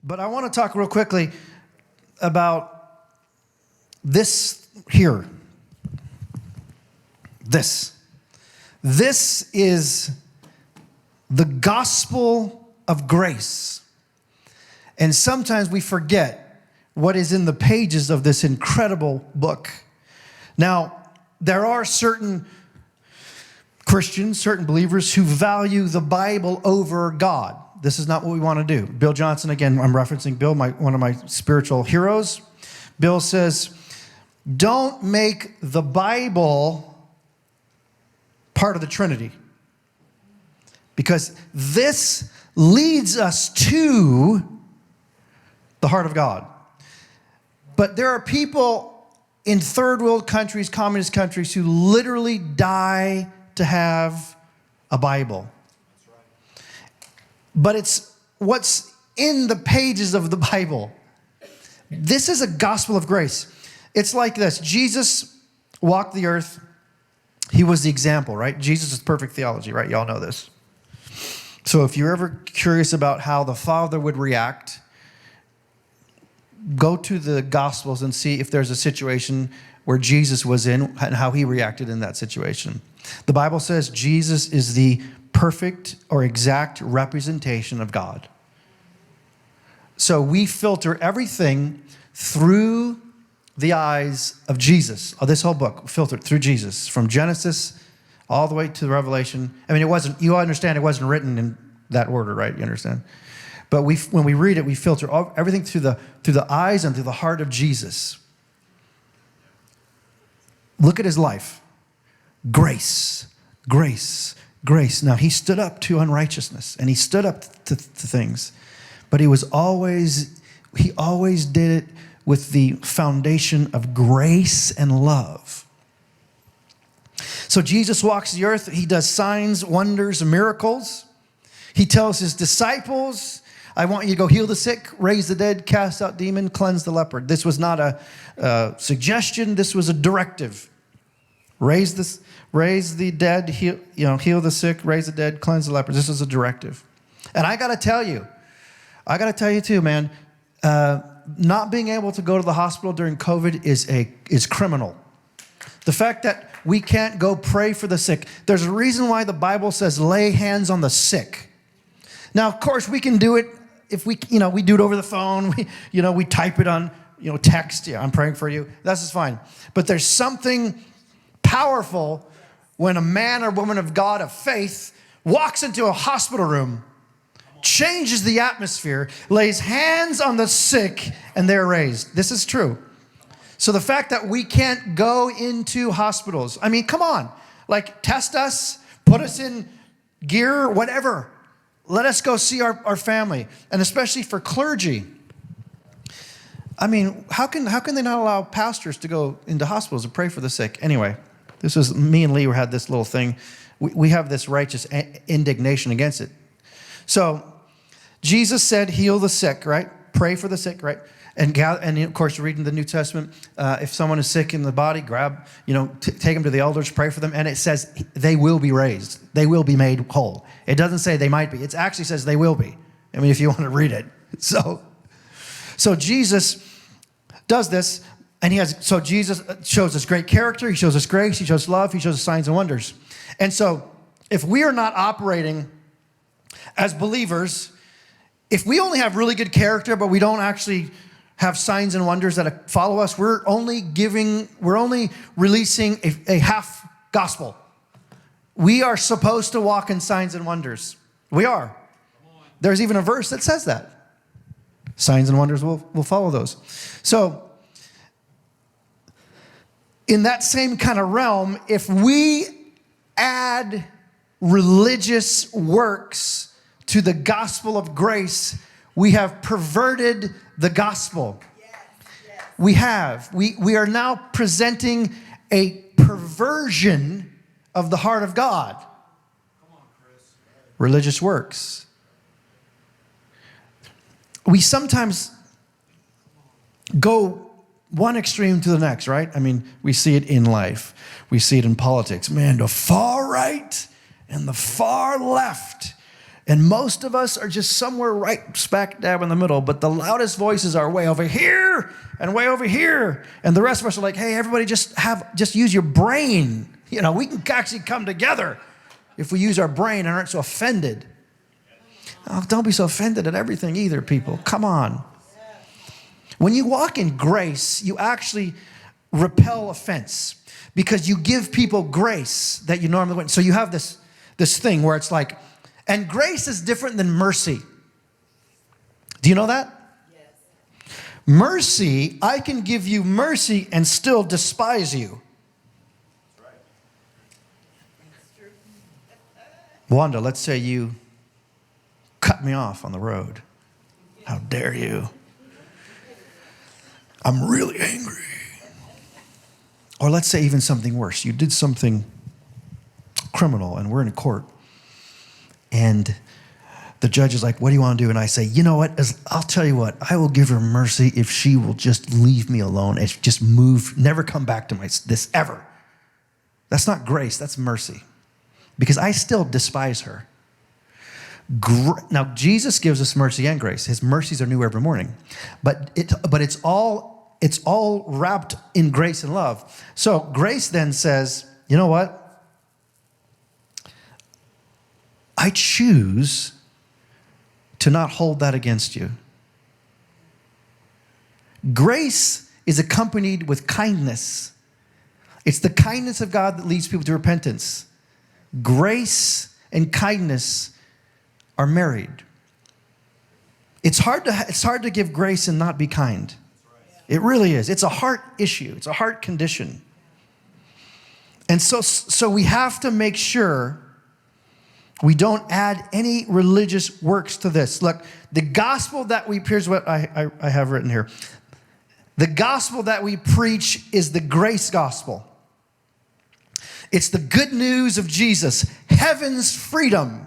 But I want to talk real quickly about this here. This is the gospel of grace. And sometimes we forget what is in the pages of this incredible book. Now, there are certain Christians, certain believers who value the Bible over God. This is not what we want to do. Bill Johnson, again, I'm referencing Bill, one of my spiritual heroes. Bill says, don't make the Bible part of the Trinity. Because this leads us to the heart of God. But there are people in third world countries, communist countries, who literally die to have a Bible. That's right. But it's what's in the pages of the Bible. This is a gospel of grace. It's like this. Jesus walked the earth. He was the example, right? Jesus is perfect theology, right? Y'all know this. So if you're ever curious about how the Father would react, go to the Gospels and see if there's a situation where Jesus was in and how he reacted in that situation. The Bible says Jesus is the perfect or exact representation of God. So we filter everything through the eyes of Jesus. This whole book filtered through Jesus, from Genesis all the way to Revelation. I mean, it wasn't, you understand, it wasn't written in that order, right? You understand? But when we read it, we filter everything through the eyes and through the heart of Jesus. Look at his life. Grace, grace, grace. Now, he stood up to unrighteousness, and he stood up to things. But he always did it with the foundation of grace and love. So Jesus walks the earth. He does signs, wonders, and miracles. He tells his disciples, I want you to go heal the sick, raise the dead, cast out demons, cleanse the leper. This was not a suggestion. This was a directive. Raise the dead, heal the sick, raise the dead, cleanse the lepers. This is a directive. And I got to tell you too, man, not being able to go to the hospital during COVID is criminal. The fact that we can't go pray for the sick. There's a reason why the Bible says lay hands on the sick. Now, of course, we can do it if we do it over the phone. We type it on, text. Yeah, I'm praying for you. That's just fine. But there's something powerful when a man or woman of God of faith walks into a hospital room, changes the atmosphere, lays hands on the sick, and they're raised. This is true. So the fact that we can't go into hospitals, I mean, come on. Like, test us, put us in gear, whatever. Let us go see our family. And especially for clergy. I mean, how can they not allow pastors to go into hospitals and pray for the sick? Anyway, this was me and Lee had this little thing. We have this righteous indignation against it. So Jesus said, heal the sick, right? Pray for the sick, right? And of course, you're reading the New Testament. If someone is sick in the body, take them to the elders, pray for them. And it says they will be raised. They will be made whole. It doesn't say they might be. It actually says they will be. I mean, if you want to read it. So Jesus does this. So Jesus shows us great character. He shows us grace. He shows love. He shows us signs and wonders. And so if we are not operating as believers, if we only have really good character, but we don't actually have signs and wonders that follow us, we're only releasing a half gospel. We are supposed to walk in signs and wonders. We are. There's even a verse that says that. Signs and wonders will follow those. So, in that same kind of realm, if we add religious works to the gospel of grace, we have perverted the gospel. Yes. We have. We are now presenting a perversion of the heart of God. Come on, Chris. Religious works. We sometimes go one extreme to the next, right? I mean, we see it in life. We see it in politics. Man, the far right and the far left, And most of us are just somewhere right smack dab in the middle, but the loudest voices are way over here and way over here. And the rest of us are like, hey, everybody just use your brain. You know, we can actually come together if we use our brain and aren't so offended. Oh, don't be so offended at everything either, people. Come on. When you walk in grace, you actually repel offense because you give people grace that you normally wouldn't. So you have this thing where it's like, and grace is different than mercy. Do you know that? Yes. Mercy, I can give you mercy and still despise you. That's right. That's true. Wanda, let's say you cut me off on the road. How dare you? I'm really angry. Or let's say even something worse. You did something criminal and we're in court. And the judge is like, what do you want to do? And I say, you know what? I'll tell you what. I will give her mercy if she will just leave me alone. If just move, never come back to this ever. That's not grace. That's mercy. Because I still despise her. Now, Jesus gives us mercy and grace. His mercies are new every morning. But it's all wrapped in grace and love. So grace then says, you know what? I choose to not hold that against you. Grace is accompanied with kindness. It's the kindness of God that leads people to repentance. Grace and kindness are married. It's hard to give grace and not be kind. It really is. It's a heart issue. It's a heart condition. And so we have to make sure we don't add any religious works to this. Look, the gospel that here's what I have written here. The gospel that we preach is the grace gospel. It's the good news of Jesus, heaven's freedom,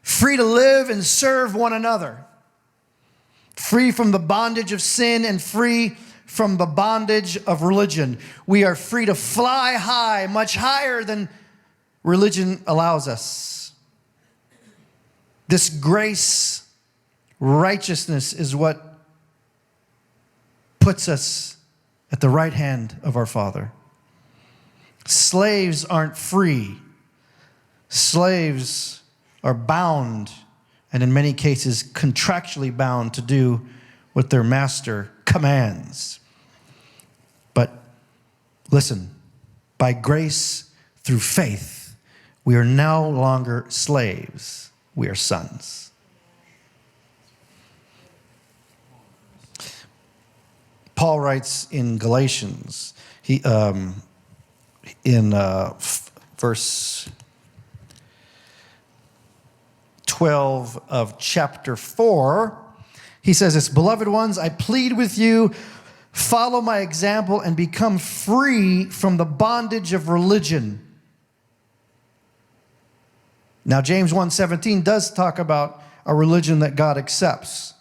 free to live and serve one another, free from the bondage of sin and free from the bondage of religion. We are free to fly high, much higher than religion allows us. This grace, righteousness is what puts us at the right hand of our Father. Slaves aren't free. Slaves are bound, and in many cases contractually bound to do what their master commands. But listen, by grace through faith, we are no longer slaves. We are sons. Paul writes in Galatians, verse 12 of chapter 4, he says this, beloved ones, I plead with you, follow my example and become free from the bondage of religion. Now, James 1:17 does talk about a religion that God accepts.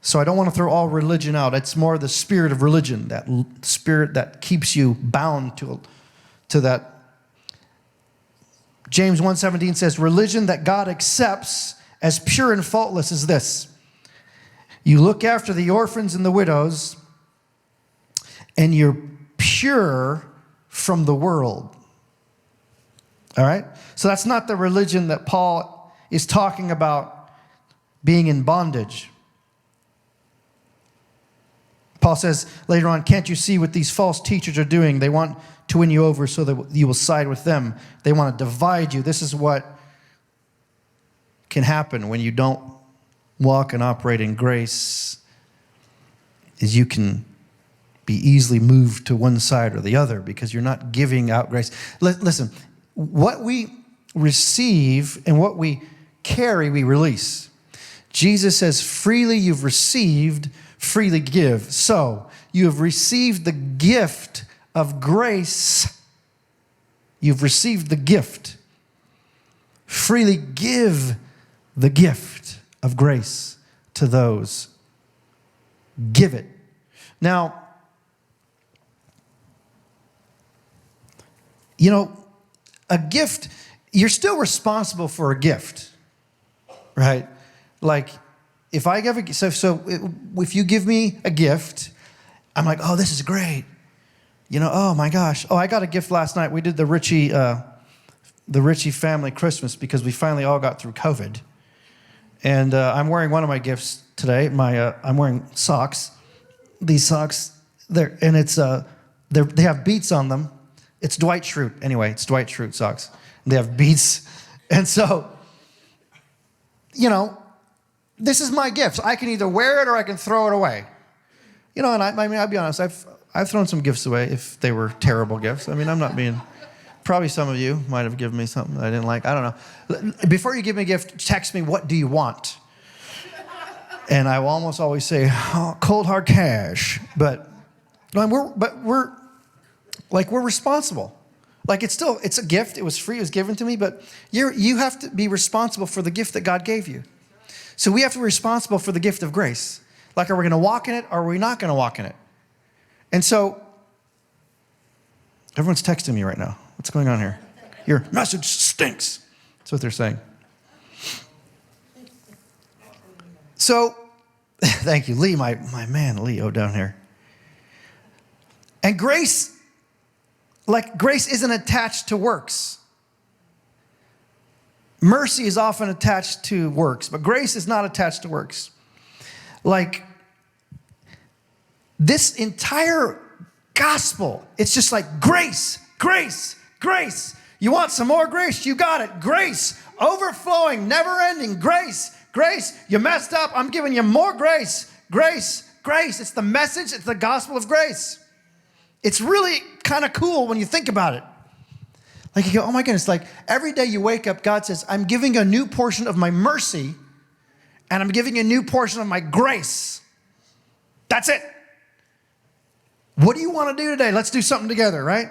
So I don't want to throw all religion out. It's more the spirit of religion, that spirit that keeps you bound to that. James 1:17 says, religion that God accepts as pure and faultless is this. You look after the orphans and the widows, and you're pure from the world. All right? So that's not the religion that Paul is talking about being in bondage. Paul says later on, can't you see what these false teachers are doing? They want to win you over so that you will side with them. They want to divide you. This is what can happen when you don't walk and operate in grace, is you can be easily moved to one side or the other because you're not giving out grace. Listen, what we receive and what we carry, we release. Jesus says, freely you've received, freely give. So, you have received the gift of grace. You've received the gift. Freely give the gift of grace to those. Give it. Now, you know, a gift, you're still responsible for a gift. right? Like, if I give if you give me a gift, I'm like, oh, this is great. Oh my gosh. Oh, I got a gift last night. We did the Ritchie family Christmas because we finally all got through COVID. And I'm wearing one of my gifts today. I'm wearing socks. These socks, they have beats on them. It's Dwight Schrute. Anyway, it's Dwight Schrute socks. They have beats. And so, this is my gift. I can either wear it or I can throw it away. And I'll be honest, I've thrown some gifts away if they were terrible gifts. I'm not being, probably some of you might have given me something that I didn't like. I don't know. Before you give me a gift, text me, what do you want? And I will almost always say, cold hard cash. But we're responsible. Like it's a gift. It was free. It was given to me. But you have to be responsible for the gift that God gave you. So we have to be responsible for the gift of grace. Like, are we going to walk in it or are we not going to walk in it? And so, everyone's texting me right now. What's going on here? Your message stinks. That's what they're saying. So, thank you, Lee, my man, Leo down here. And grace isn't attached to works. Mercy is often attached to works, but grace is not attached to works. Like, this entire gospel, it's just like grace, grace, grace. You want some more grace? You got it. Grace, overflowing, never ending. Grace, grace. You messed up. I'm giving you more grace. Grace, grace. It's the message. It's the gospel of grace. It's really kind of cool when you think about it. Like you go, oh my goodness, like every day you wake up, God says, I'm giving a new portion of my mercy and I'm giving a new portion of my grace. That's it. What do you want to do today? Let's do something together, right?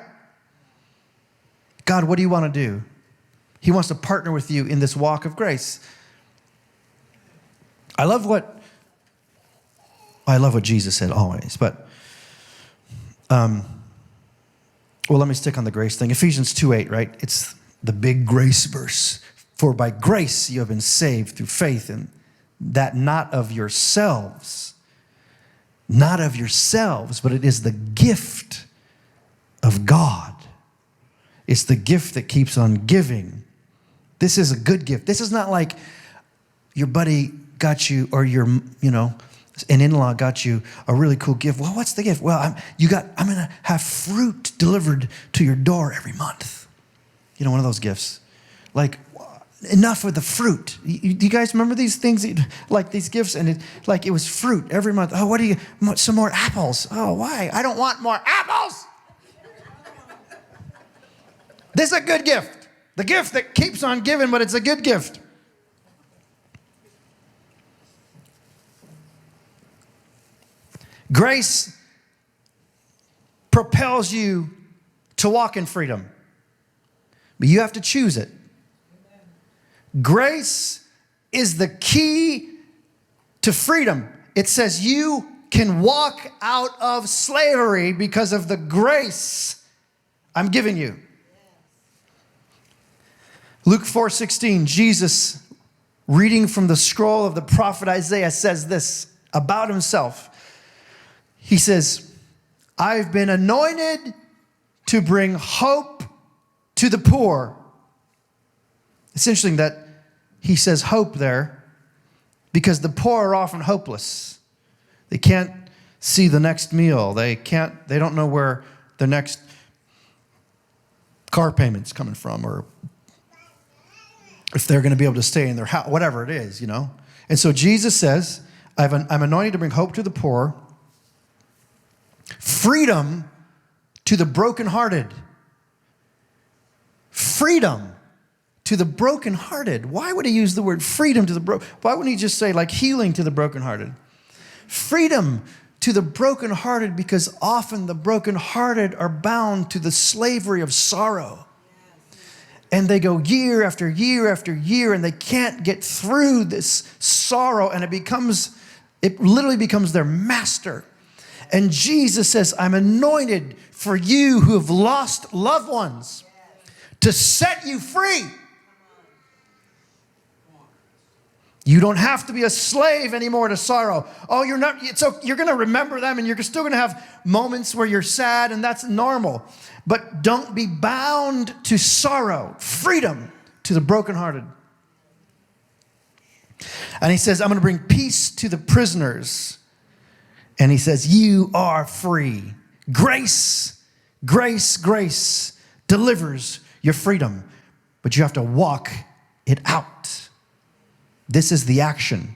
God, what do you want to do? He wants to partner with you in this walk of grace. I love what Jesus said always, but let me stick on the grace thing. Ephesians 2:8, right? It's the big grace verse. For by grace you have been saved through faith, and that not of yourselves, but it is the gift of God. It's the gift that keeps on giving. This is a good gift. This is not like your buddy got you or an in-law got you a really cool gift. Well, what's the gift? Well, I'm going to have fruit delivered to your door every month. One of those gifts. Like, enough of the fruit. Do you guys remember these things, like these gifts? And it was fruit every month. Oh, what do you want? Some more apples. Oh, why? I don't want more apples. This is a good gift. The gift that keeps on giving, but it's a good gift. Grace propels you to walk in freedom, but you have to choose it. Grace is the key to freedom. It says you can walk out of slavery because of the grace I'm giving you. Luke 4:16, Jesus, reading from the scroll of the prophet Isaiah, says this about himself. He says, I've been anointed to bring hope to the poor. It's interesting that he says hope there because the poor are often hopeless. They can't see the next meal. They don't know where the next car payment's coming from or if they're going to be able to stay in their house, whatever it is, And so Jesus says, I'm anointed to bring hope to the poor, freedom to the brokenhearted. Freedom to the brokenhearted. Why would he use the word freedom to the broken? Why wouldn't he just say like healing to the brokenhearted? Freedom to the brokenhearted, because often the brokenhearted are bound to the slavery of sorrow. And they go year after year after year, and they can't get through this sorrow, and it literally becomes their master. And Jesus says, I'm anointed for you who have lost loved ones to set you free. You don't have to be a slave anymore to sorrow. Oh, you're not. You're going to remember them, and you're still going to have moments where you're sad, and that's normal. But don't be bound to sorrow. Freedom to the brokenhearted. And he says, I'm going to bring peace to the prisoners. And he says, you are free. Grace, grace, grace delivers your freedom. But you have to walk it out. This is the action.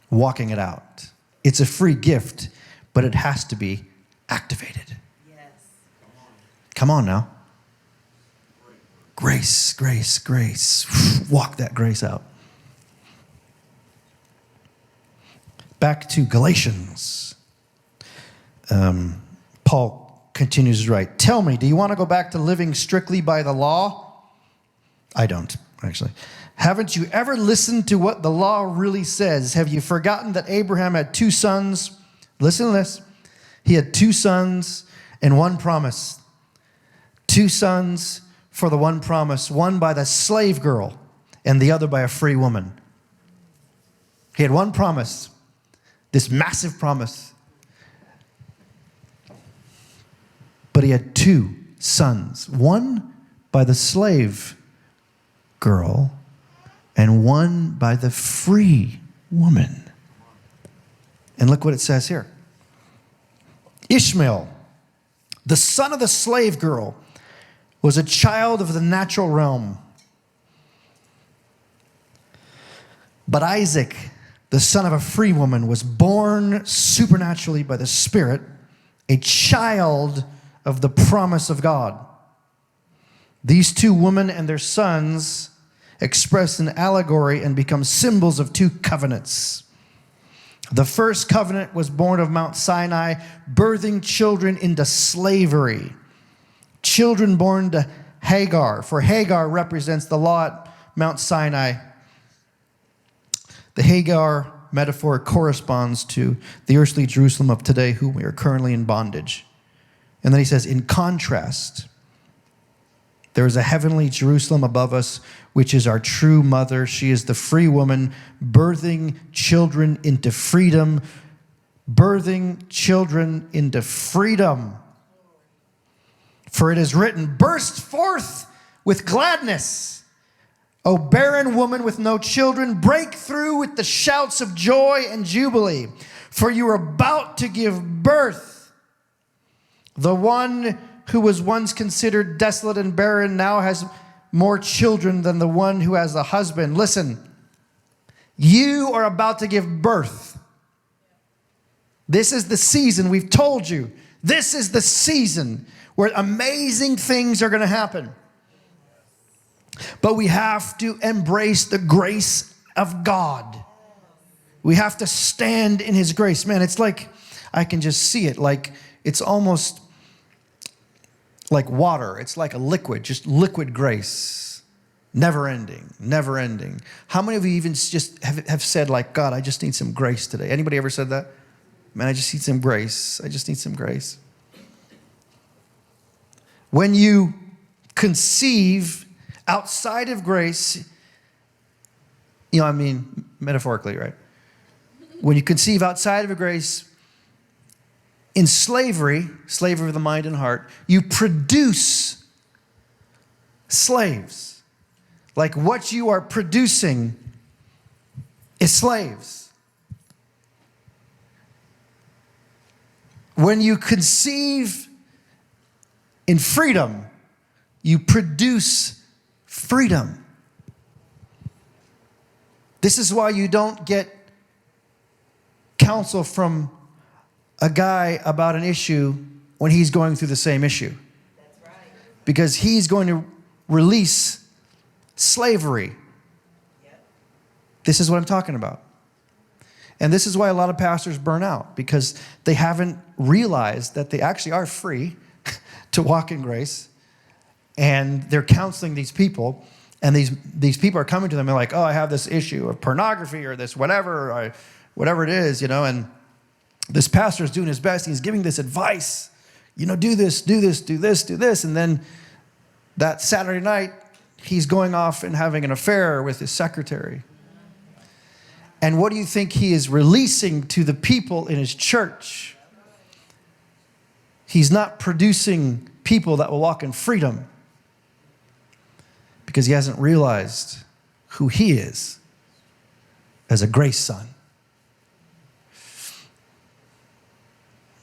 Walking it out. It's a free gift, but it has to be activated. Yes. Come on now. Grace, grace, grace. Walk that grace out. Back to Galatians. Paul continues to write, tell me, do you want to go back to living strictly by the law? I don't, actually. Haven't you ever listened to what the law really says? Have you forgotten that Abraham had 2 sons? Listen to this. He had 2 sons and 1 promise. 2 sons for the 1 promise, one by the slave girl and the other by a free woman. He had 1 promise. This massive promise. But he had 2 sons. One by the slave girl and one by the free woman. And look what it says here. Ishmael, the son of the slave girl, was a child of the natural realm. But Isaac, the son of a free woman, was born supernaturally by the Spirit, a child of the promise of God. These 2 women and their sons express an allegory and become symbols of 2 covenants. The first covenant was born of Mount Sinai, birthing children into slavery. Children born to Hagar, for Hagar represents the law at Mount Sinai. The Hagar metaphor corresponds to the earthly Jerusalem of today, whom we are currently in bondage. And then he says, in contrast, there is a heavenly Jerusalem above us, which is our true mother. She is the free woman, birthing children into freedom. Birthing children into freedom. For it is written, burst forth with gladness, O barren woman with no children, break through with the shouts of joy and jubilee, for you are about to give birth. The one who was once considered desolate and barren now has more children than the one who has a husband. Listen, you are about to give birth. This is the season, we've told you. This is the season where amazing things are going to happen. But we have to embrace the grace of God. We have to stand in His grace. Man, it's like, I can just see it. Like, it's almost like water. It's like a liquid, just liquid grace. Never ending, never ending. How many of you even just have said, like, God, I just need some grace today? Anybody ever said that? Man, I just need some grace. I just need some grace. When you conceive outside of grace, metaphorically, right? When you conceive outside of grace, in slavery of the mind and heart, you produce slaves. Like what you are producing is slaves. When you conceive in freedom, you produce freedom. This is why you don't get counsel from a guy about an issue when he's going through the same issue. That's right. Because he's going to release slavery. Yep. This is what I'm talking about. And this is why a lot of pastors burn out, because they haven't realized that they actually are free to walk in grace. And they're counseling these people, and these people are coming to them and like, oh, I have this issue of pornography or this whatever, or whatever it is, and this pastor is doing his best. He's giving this advice, do this, do this, do this, do this. And then that Saturday night, he's going off and having an affair with his secretary. And what do you think he is releasing to the people in his church? He's not producing people that will walk in freedom because he hasn't realized who he is as a grace son.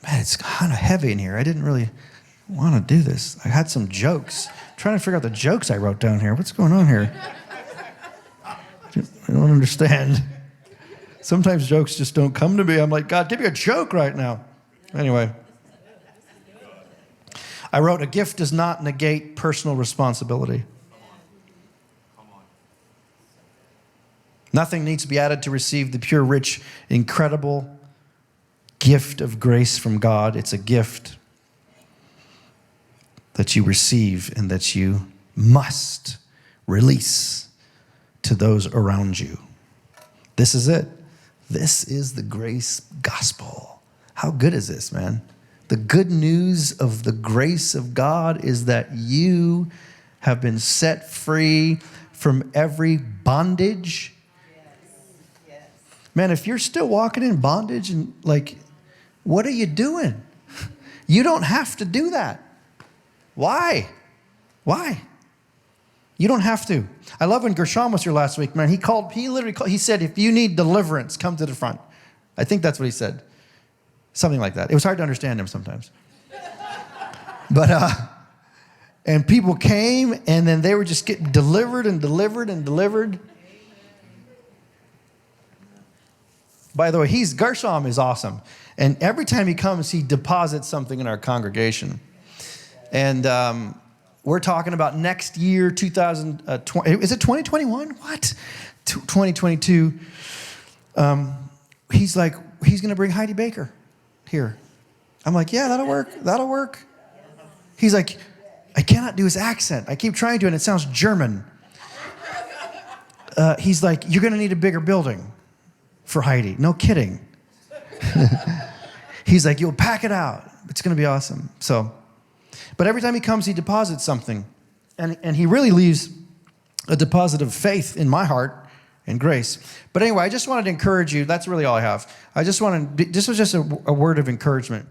Man, it's kind of heavy in here. I didn't really want to do this. I had some jokes. I'm trying to figure out the jokes I wrote down here. What's going on here? I don't understand. Sometimes jokes just don't come to me. I'm like, God, give me a joke right now. Anyway. I wrote, a gift does not negate personal responsibility. Nothing needs to be added to receive the pure, rich, incredible gift of grace from God. It's a gift that you receive and that you must release to those around you. This is it. This is the grace gospel. How good is this, man? The good news of the grace of God is that you have been set free from every bondage. Yes. Man, if you're still walking in bondage and like, what are you doing? You don't have to do that. Why? Why? You don't have to. I love when Gershon was here last week, man. He literally called, he said, if you need deliverance, come to the front. I think that's what he said. Something like that. It was hard to understand him sometimes. But, and people came and then they were just getting delivered and delivered and delivered. By the way, Gershom is awesome. And every time he comes, he deposits something in our congregation. And we're talking about next year, 2020. Is it 2021? What? 2022. He's like, he's going to bring Heidi Baker here. I'm like, yeah, that'll work. That'll work. He's like, I cannot do his accent. I keep trying to, and it sounds German. He's like, you're going to need a bigger building for Heidi. No kidding. He's like, you'll pack it out. It's going to be awesome. So, but every time he comes, he deposits something. And he really leaves a deposit of faith in my heart and grace. But anyway, I just wanted to encourage you. That's really all I have. This was just a word of encouragement.